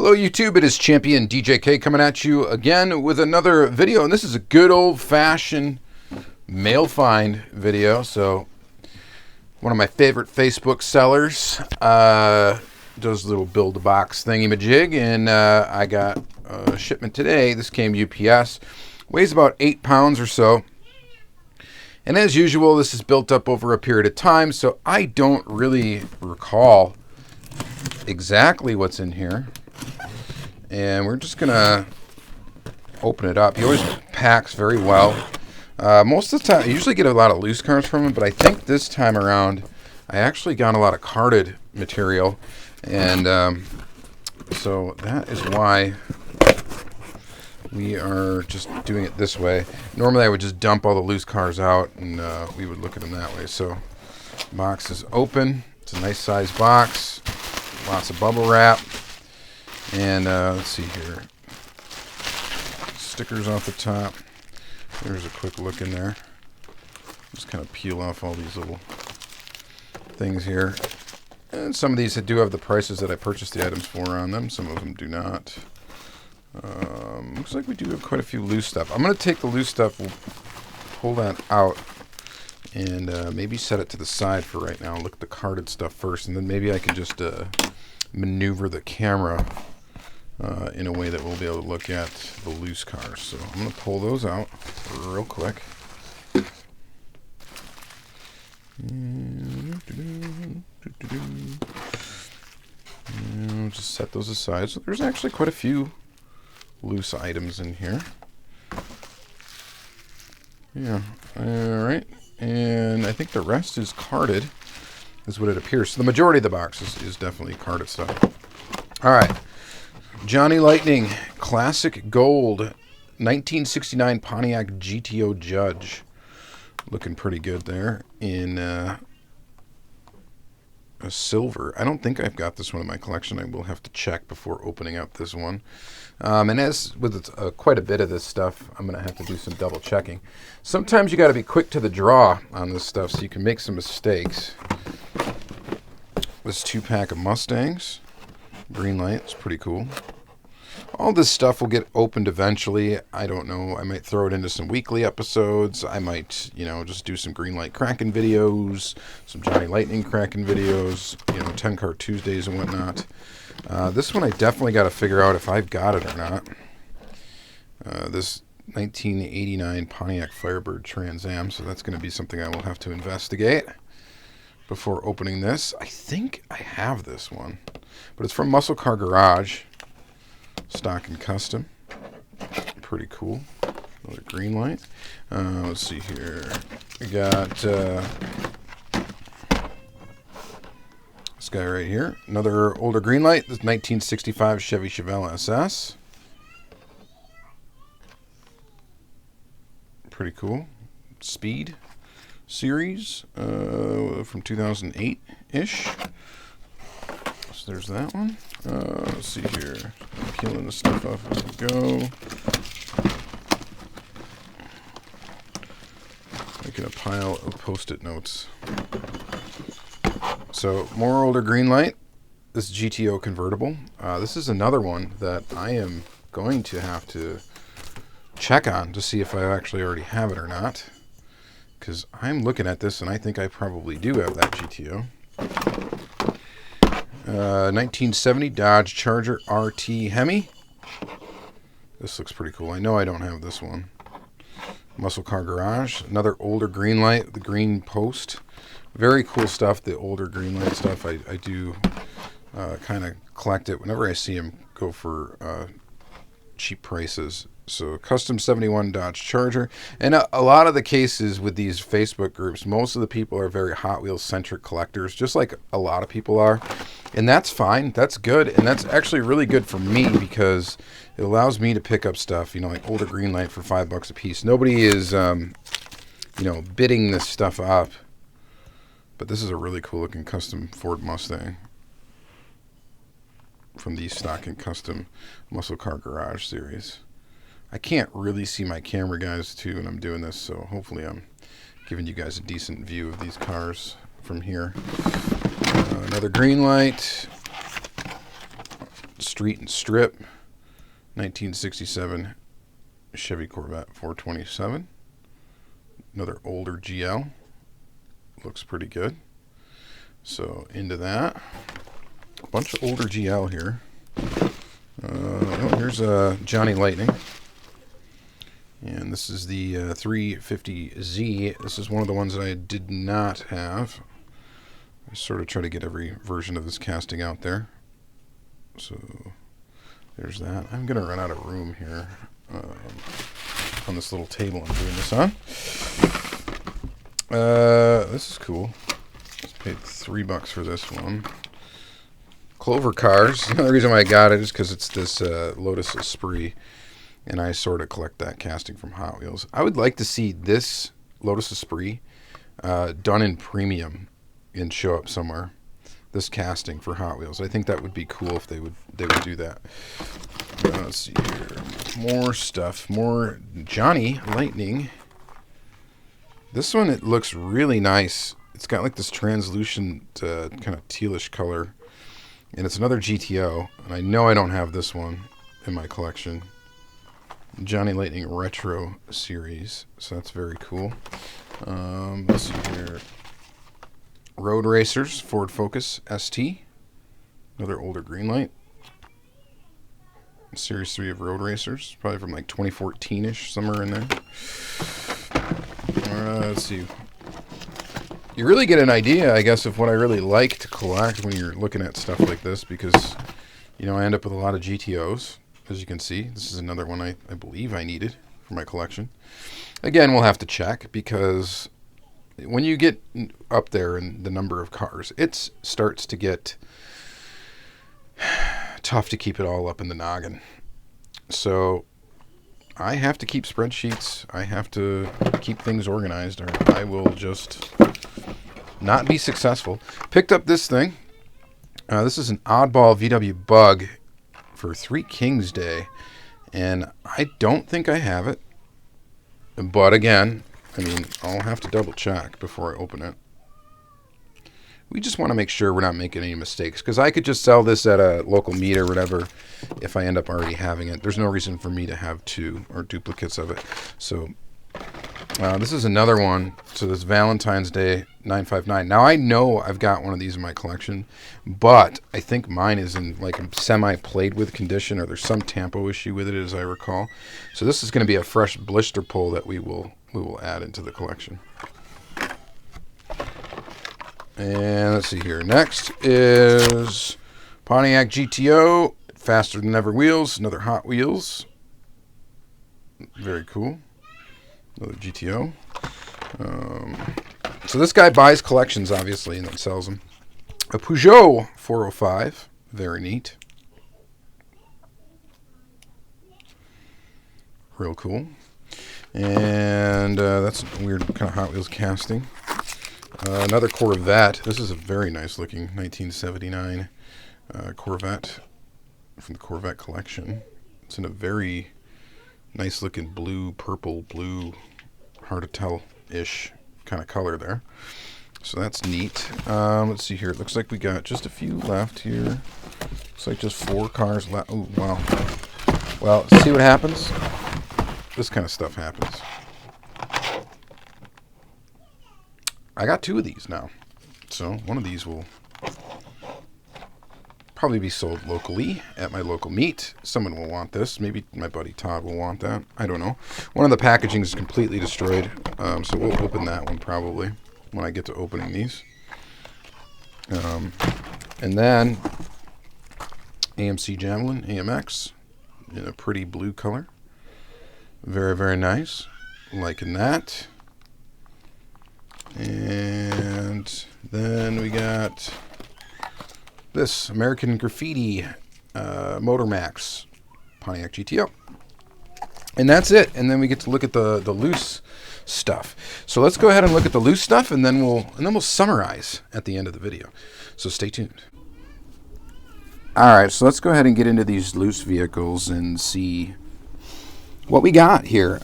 Hello YouTube, it is Championdjk coming at you again with another video, and this is a good old-fashioned mail find video. So one of my favorite Facebook sellers does a little build-a-box thingy-majig, and I got a shipment today. This came UPS, weighs about 8 pounds or so, and as usual this is built up over a period of time, so I don't really recall exactly what's in here. And we're just gonna open it up. He always packs very well. Most of the time, I usually get a lot of loose cards from him, but I think this time around, I actually got a lot of carded material, and so that is why we are just doing it this way. Normally, I would just dump all the loose cards out, and we would look at them that way. So, box is open. It's a nice size box. Lots of bubble wrap. And let's see here. Stickers off the top. There's a quick look in there. Just kind of peel off all these little things here. And some of these do have the prices that I purchased the items for on them. Some of them do not. Looks like we do have quite a few loose stuff. I'm going to take the loose stuff, we'll pull that out, and maybe set it to the side for right now. Look at the carded stuff first, and then maybe I can just maneuver the camera in a way that we'll be able to look at the loose cars. So I'm going to pull those out real quick. And we'll just set those aside. So there's actually quite a few loose items in here. Yeah, alright. And I think the rest is carded, is what it appears. So the majority of the box is definitely carded stuff. Alright. Johnny Lightning, Classic Gold, 1969 Pontiac Gto Judge. Looking pretty good there in a silver. I don't think I've got this one in my collection. I will have to check before opening up this one. And as with quite a bit of this stuff, I'm going to have to do some double checking. Sometimes you got to be quick to the draw on this stuff so you can make some mistakes. This 2-pack of Mustangs. Greenlight, it's pretty cool. All this stuff will get opened eventually. I don't know. I might throw it into some weekly episodes. I might, just do some Greenlight cracking videos, some Johnny Lightning cracking videos, 10 Card Tuesdays and whatnot. This one I definitely got to figure out if I've got it or not. This 1989 Pontiac Firebird Trans Am, so that's going to be something I will have to investigate before opening this. I think I have this one, but it's from Muscle Car Garage, stock and custom. Pretty cool. Another Greenlight. Let's see here. We got this guy right here. Another older Greenlight. This 1965 Chevy Chevelle SS. Pretty cool. Speed series from 2008-ish. So there's that one. Let's see here. Peeling the stuff off as we go. Making a pile of post-it notes. So more older Greenlight. This Gto Convertible. This is another one that I am going to have to check on to see if I actually already have it or not. Because I'm looking at this and I think I probably do have that GTO. 1970 Dodge Charger RT Hemi. This looks pretty cool. I know I don't have this one. Muscle Car Garage. Another older Greenlight, the green post. Very cool stuff, the older Greenlight stuff. I do kind of collect it whenever I see them go for cheap prices. So custom 71 Dodge Charger. And a lot of the cases with these Facebook groups, most of the people are very Hot Wheels centric collectors, just like a lot of people are. And that's fine. That's good. And that's actually really good for me because it allows me to pick up stuff, like older Greenlight for $5 a piece. Nobody is, bidding this stuff up. But this is a really cool looking custom Ford Mustang from the stock and custom Muscle Car Garage series. I can't really see my camera guys too when I'm doing this, so hopefully I'm giving you guys a decent view of these cars from here. Another Greenlight. Street and Strip, 1967 Chevy Corvette 427. Another older GL. Looks pretty good. So into that. A bunch of older GL here. Here's a Johnny Lightning. And this is the 350Z. This is one of the ones that I did not have. I sort of try to get every version of this casting out there. So there's that. I'm going to run out of room here on this little table I'm doing this on. This is cool. Just paid $3 for this one. Clover Cars. The reason why I got it is because it's this Lotus Esprit, and I sort of collect that casting from Hot Wheels. I would like to see this Lotus Esprit done in premium and show up somewhere. This casting for Hot Wheels. I think that would be cool if they would do that. Let's see here. More stuff. More Johnny Lightning. This one, it looks really nice. It's got like this translucent kind of tealish color. And it's another GTO. And I know I don't have this one in my collection. Johnny Lightning Retro Series. So that's very cool. Let's see here. Road Racers, Ford Focus ST. Another older Greenlight. Series 3 of Road Racers. Probably from like 2014-ish, somewhere in there. Let's see. You really get an idea, I guess, of what I really like to collect when you're looking at stuff like this, because, you know, I end up with a lot of GTOs, as you can see. This is another one I believe I needed for my collection. Again, we'll have to check, because when you get up there in the number of cars, it starts to get tough to keep it all up in the noggin. So I have to keep spreadsheets. I have to keep things organized, or I will just not be successful. Picked up this thing. This is an oddball VW Bug for Three Kings Day, and I don't think I have it. But again, I mean, I'll have to double check before I open it. We just want to make sure we're not making any mistakes, because I could just sell this at a local meet or whatever if I end up already having it. There's no reason for me to have two or duplicates of it. So this is another one. So this Valentine's Day 959. Now I know I've got one of these in my collection, but I think mine is in like a semi-played with condition, or there's some tampo issue with it, as I recall. So this is going to be a fresh blister pull that we will add into the collection. And let's see here. Next is Pontiac Gto, Faster Than Ever Wheels, another Hot Wheels. Very cool. Another GTO. So this guy buys collections, obviously, and then sells them. A Peugeot 405. Very neat. Real cool. And that's a weird kind of Hot Wheels casting. Another Corvette. This is a very nice looking 1979 Corvette from the Corvette collection. It's in a very nice looking blue, purple, blue, hard to tell-ish kind of color there. So that's neat. Let's see here. It looks like we got just a few left here. Looks like just 4 cars left. Oh, wow. Well, see what happens? This kind of stuff happens. I got 2 of these now, so one of these will probably be sold locally at my local meet. Someone will want this. Maybe my buddy Todd will want that. I don't know. One of the packaging is completely destroyed, so we'll open that one probably when I get to opening these. And then AMC Javelin AMX in a pretty blue color. Very, very nice. Liking that. And then we got this American Graffiti Motormax Pontiac Gto. And that's it. And then we get to look at the loose stuff. So let's go ahead and look at the loose stuff, and then we'll summarize at the end of the video. So stay tuned. All right, so let's go ahead and get into these loose vehicles and see what we got here.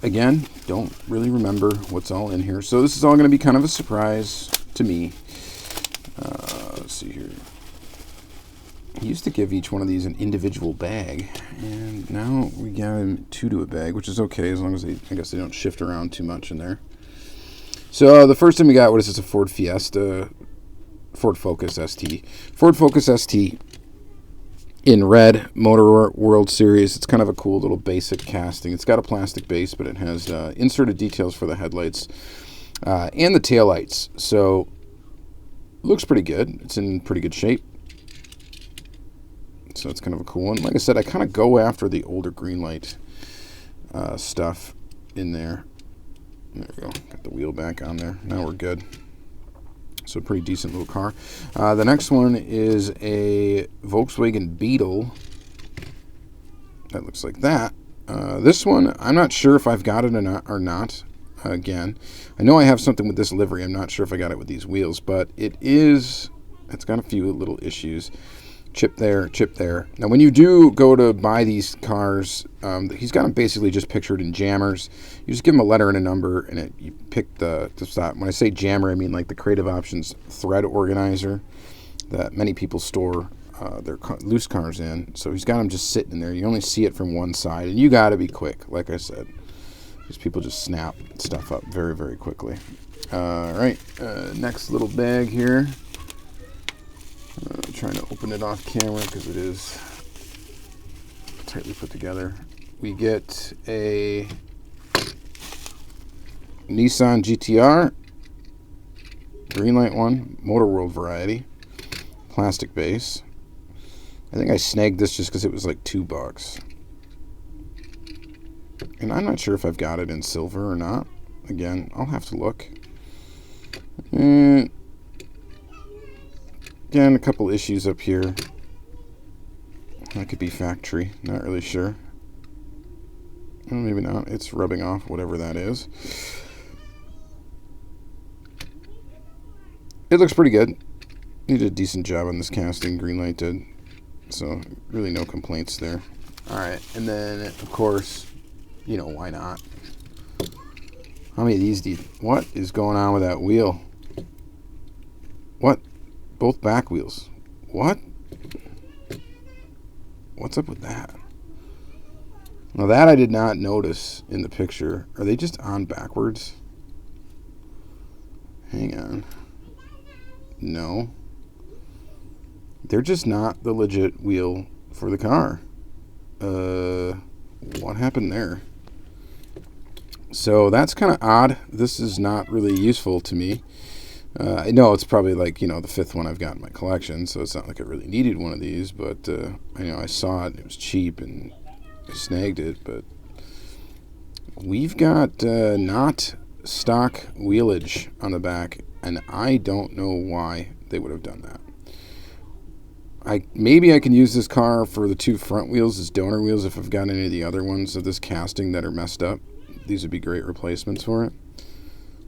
Again, don't really remember what's all in here. So this is all going to be kind of a surprise to me. Let's see here. He used to give each one of these an individual bag, and now we got him 2 to a bag, which is okay as long as I guess they don't shift around too much in there. So the first thing we got, what is this, a Ford Focus ST. Ford Focus ST in red, Motor World Series. It's kind of a cool little basic casting. It's got a plastic base, but it has inserted details for the headlights and the taillights. So looks pretty good. It's in pretty good shape. So it's kind of a cool one. Like I said, I kind of go after the older Greenlight stuff in there. There we go. Got the wheel back on there. Now we're good. So pretty decent little car. The next one is a Volkswagen Beetle. That looks like that. This one, I'm not sure if I've got it or not. Again, I know I have something with this livery. I'm not sure if I got it with these wheels, but it's got a few little issues. Chip there, chip there. Now, when you do go to buy these cars, he's got them basically just pictured in jammers. You just give them a letter and a number, and you pick the stop. When I say jammer, I mean like the Creative Options thread organizer that many people store their loose cars in. So he's got them just sitting in there. You only see it from one side, and you got to be quick, like I said, because people just snap stuff up very, very quickly. All right, next little bag here. Trying to open it off camera because it is tightly put together. We get a Nissan GTR, Greenlight one, Motor World variety, plastic base. I think I snagged this just because it was like $2. And I'm not sure if I've got it in silver or not. Again, I'll have to look. Again, a couple issues up here. That could be factory. Not really sure. Well, maybe not. It's rubbing off, whatever that is. It looks pretty good. He did a decent job on this casting. Greenlight did. So, really no complaints there. Alright, and then, of course, you know, why not? How many of these do you... What is going on with that wheel? What? Both back wheels. What? What's up with that? Now that I did not notice in the picture. Are they just on backwards? Hang on. No. They're just not the legit wheel for the car. What happened there? So that's kind of odd. This is not really useful to me. I know it's probably like, you know, the 5th one I've got in my collection, so it's not like I really needed one of these, but I know I saw it and it was cheap and I snagged it. But we've got not stock wheelage on the back, and I don't know why they would have done that. Maybe I can use this car for the 2 front wheels as donor wheels if I've got any of the other ones of this casting that are messed up. These would be great replacements for it.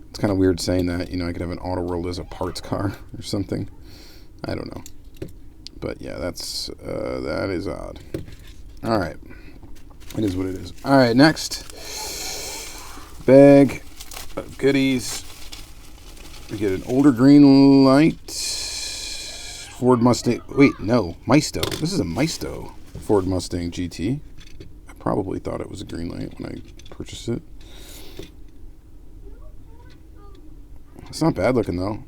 It's kind of weird saying that, you know, I could have an Auto World as a parts car or something. I don't know. But yeah, that is odd. All right. It is what it is. All right, next bag of goodies. We get an older Greenlight Ford Mustang. Wait, no, Maesto. This is a Maesto Ford Mustang GT. I probably thought it was a Greenlight when I purchased it. It's not bad looking though.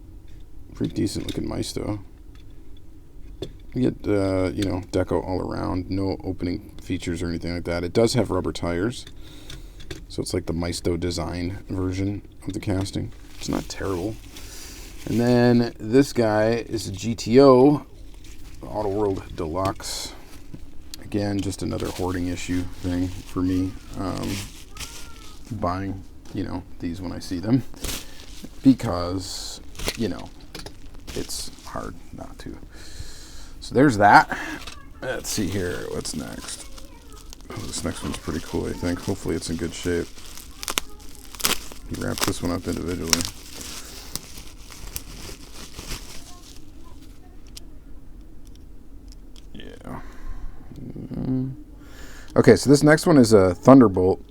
Pretty decent looking Maesto. You get, you know, deco all around. No opening features or anything like that. It does have rubber tires. So it's like the Maesto design version of the casting. It's not terrible. And then this guy is a GTO, Auto World Deluxe. Again, just another hoarding issue thing for me. Buying, you know, these when I see them. Because, you know, it's hard not to. So there's that. Let's see here. What's next? Oh, this next one's pretty cool, I think. Hopefully it's in good shape. He wrapped this one up individually. Yeah. Okay, so this next one is a Thunderbolt.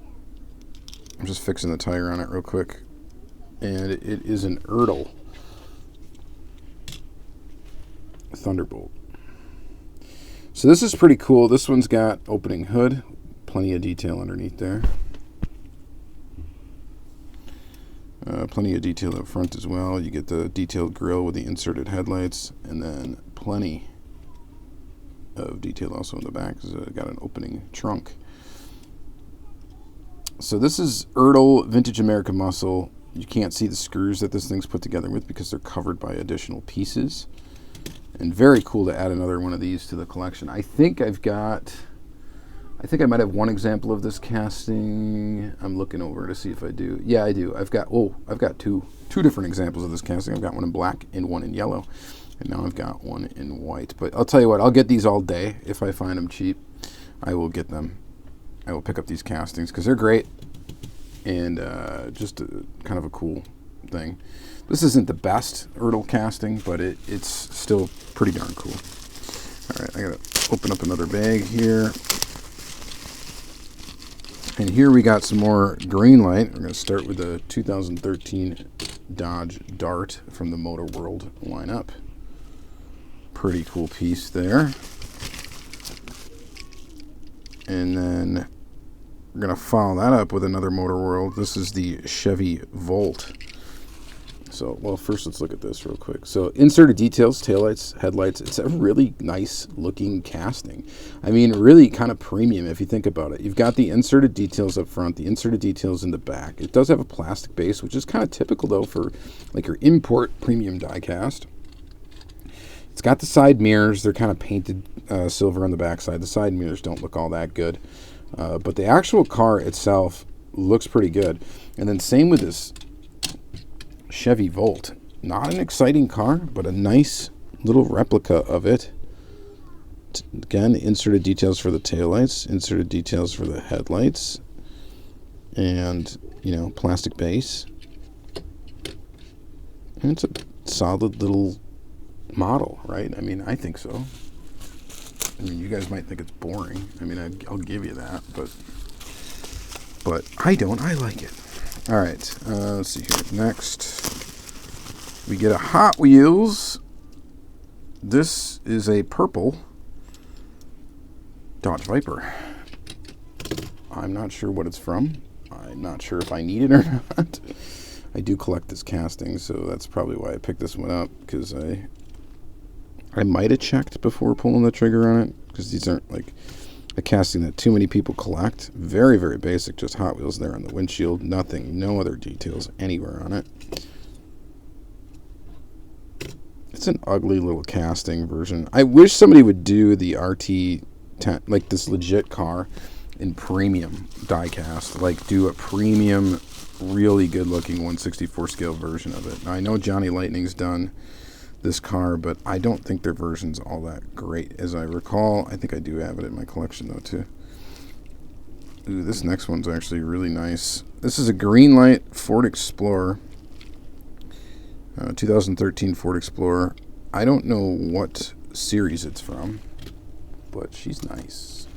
I'm just fixing the tire on it real quick. And it is an Erdl Thunderbolt. So this is pretty cool. This one's got opening hood, plenty of detail underneath there. Plenty of detail up front as well. You get the detailed grille with the inserted headlights, and then plenty of detail also in the back because it's got an opening trunk. So this is Erdl Vintage American Muscle. You can't see the screws that this thing's put together with because they're covered by additional pieces. And very cool to add another one of these to the collection. I think I might have one example of this casting. I'm looking over to see if I do. Yeah, I do. I've got two different examples of this casting. I've got one in black and one in yellow. And now I've got one in white. But I'll tell you what, I'll get these all day. If I find them cheap, I will get them. I will pick up these castings because they're great. And just kind of a cool thing. This isn't the best Erdl casting, but it's still pretty darn cool. All right, I got to open up another bag here. And here we got some more Greenlight. We're going to start with the 2013 Dodge Dart from the Motor World lineup. Pretty cool piece there. And then we're going to follow that up with another Motor World. This is the Chevy Volt. So, well, first let's look at this real quick. So, inserted details, taillights, headlights. It's a really nice looking casting. I mean, really kind of premium if you think about it. You've got the inserted details up front, the inserted details in the back. It does have a plastic base, which is kind of typical, though, for like your import premium diecast. It's got the side mirrors. They're kind of painted silver on the backside. The side mirrors don't look all that good. But the actual car itself looks pretty good. And then same with this Chevy Volt. Not an exciting car, but a nice little replica of it. Again, inserted details for the taillights, inserted details for the headlights, and, you know, plastic base. And it's a solid little model, right? I mean, I think so. I mean, you guys might think it's boring. I mean, I'll give you that, but I don't. I like it. All right, let's see here. Next, we get a Hot Wheels. This is a purple Dodge Viper. I'm not sure what it's from. I'm not sure if I need it or not. I do collect this casting, so that's probably why I picked this one up, because I might have checked before pulling the trigger on it, because these aren't like a casting that too many people collect. Very, very basic, just Hot Wheels there on the windshield. Nothing, no other details anywhere on it. It's an ugly little casting version. I wish somebody would do the RT10, like this legit car, in premium diecast. Like do a premium, really good looking 1/64 scale version of it. Now I know Johnny Lightning's done this car, but I don't think their version's all that great. As I recall, I think I do have it in my collection though too. Ooh, this next one's actually really nice. This is a Greenlight Ford Explorer, 2013 Ford Explorer. I don't know what series it's from, but she's nice.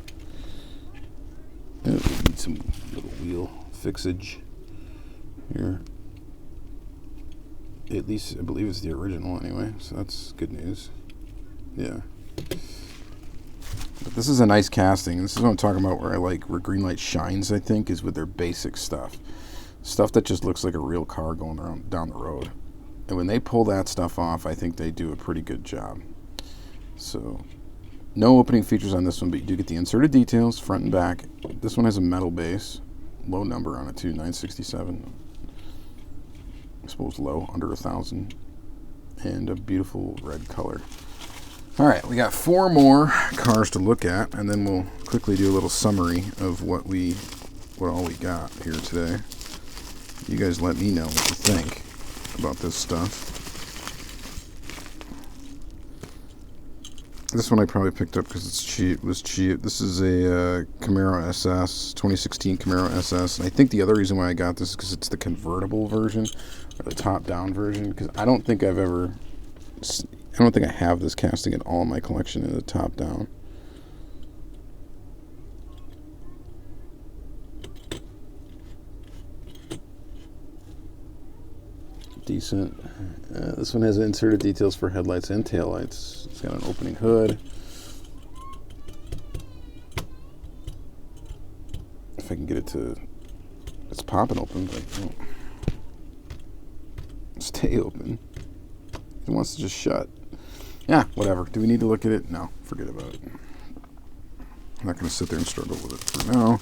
We need some little wheel fixage here. At least I believe it's the original anyway, so that's good news. Yeah. But this is a nice casting. This is what I'm talking about, where Greenlight shines, I think, is with their basic stuff. Stuff that just looks like a real car going around down the road. And when they pull that stuff off, I think they do a pretty good job. So, no opening features on this one, but you do get the inserted details, front and back. This one has a metal base. Low number on it too, 967. I suppose low, under 1,000, and a beautiful red color. All right, we got 4 more cars to look at, and then we'll quickly do a little summary of what all we got here today. You guys let me know what you think about this stuff. This one I probably picked up because it was cheap. This is a Camaro SS, 2016 Camaro SS. And I think the other reason why I got this is because it's the convertible version, or the top-down version. Because I don't think I have this casting in all my collection in the top-down. Decent. This one has inserted details for headlights and taillights. It's got an opening hood. if I can get it to, it's popping open, but it won't stay open. It wants to just shut. Yeah, whatever. Do we need to look at it? No, forget about it. I'm not going to sit there and struggle with it for now.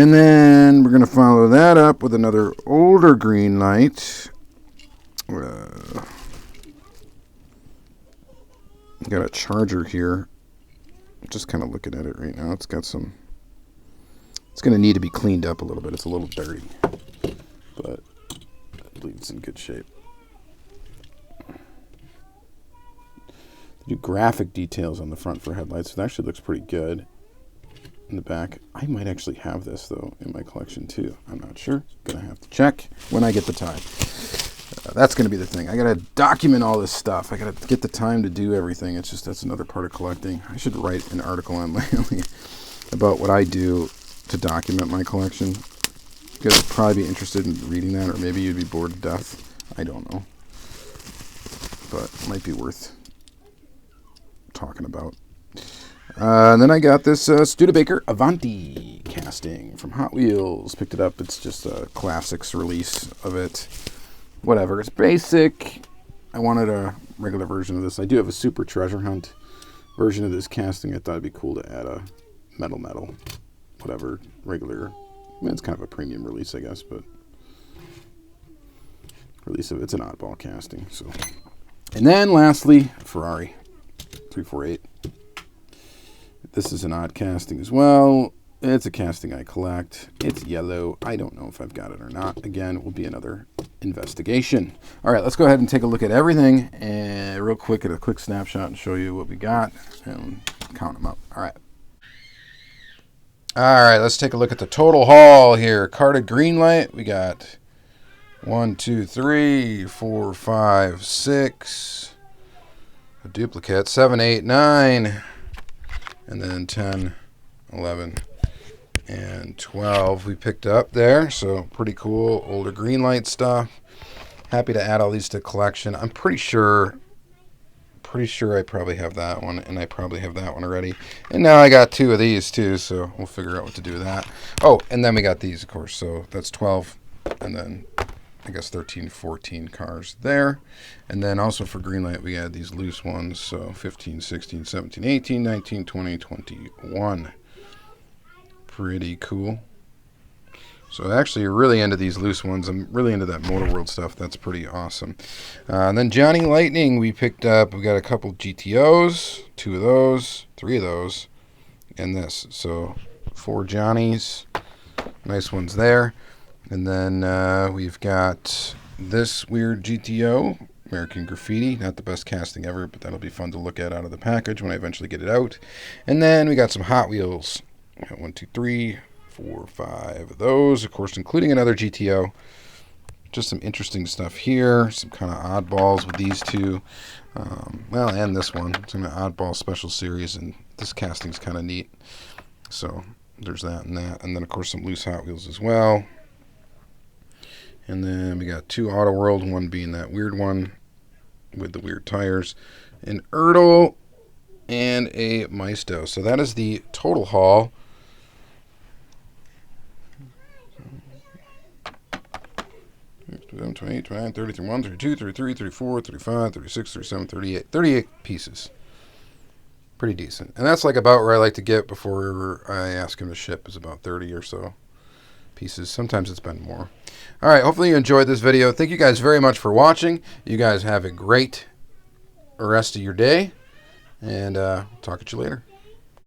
And then we're going to follow that up with another older Greenlight. Got a charger here. Just kind of looking at it right now. It's got some, it's going to need to be cleaned up a little bit. It's a little dirty, but I believe it's in good shape. They do graphic details on the front for headlights. It actually looks pretty good in the back. I might actually have this, though, in my collection, too. I'm not sure. Going to have to check when I get the time. That's going to be the thing. I got to document all this stuff. I got to get the time to do everything. It's just, that's another part of collecting. I should write an article on lately about what I do to document my collection. You guys would probably be interested in reading that, or maybe you'd be bored to death. I don't know. But it might be worth talking about. And then I got this Studebaker Avanti casting from Hot Wheels. Picked it up. It's just a classics release of it. Whatever. It's basic. I wanted a regular version of this. I do have a Super Treasure Hunt version of this casting. I thought it'd be cool to add a metal. Whatever. Regular. I mean, it's kind of a premium release, I guess, but release of it's an oddball casting. So, and then lastly, Ferrari 348. This is an odd casting as well. It's a casting I collect. It's yellow. I don't know if I've got it or not. Again, it will be another investigation. All right, let's go ahead and take a look at everything and real quick at a quick snapshot and show you what we got and count them up. All right, let's take a look at the total haul here. Carded Greenlight, we got 1, 2, 3, 4, 5, 6. A duplicate, 7, 8, 9. And then 10, 11, and 12 we picked up there. So pretty cool. Older Greenlight stuff. Happy to add all these to collection. I'm pretty sure I probably have that one, and I probably have that one already. And now I got 2 of these too, so we'll figure out what to do with that. Oh, and then we got these, of course. So that's 12, and then I guess 13, 14 cars there. And then also for Greenlight, we had these loose ones. So 15, 16, 17, 18, 19, 20, 21. Pretty cool. So actually, really into these loose ones. I'm really into that Motor World stuff. That's pretty awesome. And then Johnny Lightning we picked up. We got a couple GTOs, 2 of those, 3 of those, and this. So 4 Johnnies. Nice ones there. And then we've got this weird GTO, American Graffiti. Not the best casting ever, but that'll be fun to look at out of the package when I eventually get it out. And then we got some Hot Wheels. We got 1, 2, 3, 4, 5 of those, of course, including another GTO. Just some interesting stuff here. Some kind of oddballs with these 2. Well, and this one. It's an oddball special series, and this casting's kind of neat. So there's that and that. And then, of course, some loose Hot Wheels as well. And then we got 2 Auto World, one being that weird one with the weird tires, an Erdl, and a Maesto. So that is the total haul. $28, $29, $30, $31, $32, $33, $34, $35, $36, $37, $38. 38 pieces. Pretty decent. And that's like about where I like to get before I ask him to ship, is about 30 or so pieces. Sometimes it's been more. All right, hopefully you enjoyed this video. Thank you guys very much for watching. You guys have a great rest of your day, and talk at you later.